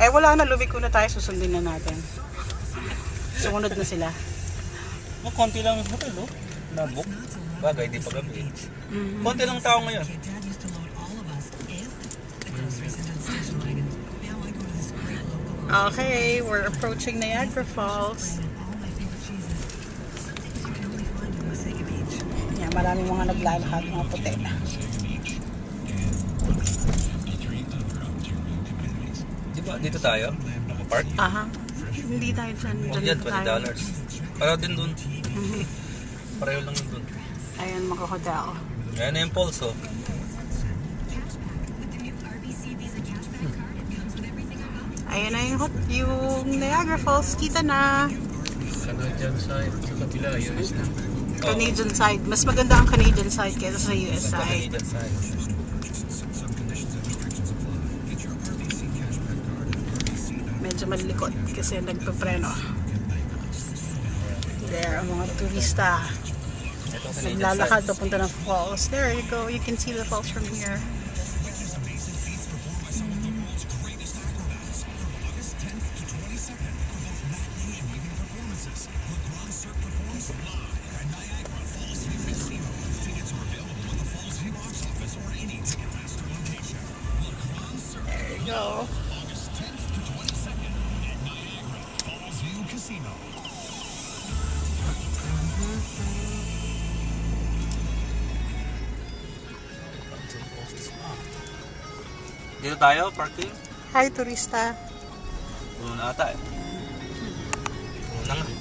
Eh wala na, lumiko na tayo, susundin na natin. Sumunod na sila. Konti lang yung hotel, oh. Nabok. Bagay, di pa gabi. Konti lang tao ngayon. Okay, we're approaching Niagara Falls. Yan, maraming mga naglalakad, mga puti. Di ba, dito tayo? Nakapark? Aha. Hindi tayo dyan. Huwag yan, $20. Pareho din dun. Pareho lang dun. Ayan, mga hotel. Ayan na yung Pulse, oh. Ayan na yung Niagara Falls. Kita na. Canadian side, sa kabila, US na. Canadian side. Mas maganda ang Canadian side kaysa sa US side. Canadian side. Medyo malilikot kasi nagpapreno. There, ang mga turista. Ito Canadian Naglalakad side. papunta ng falls. There you go. You can see the falls from here. There you go. Dito tayo, parking. Hi, turista. Puno na ata eh. Puno na nga.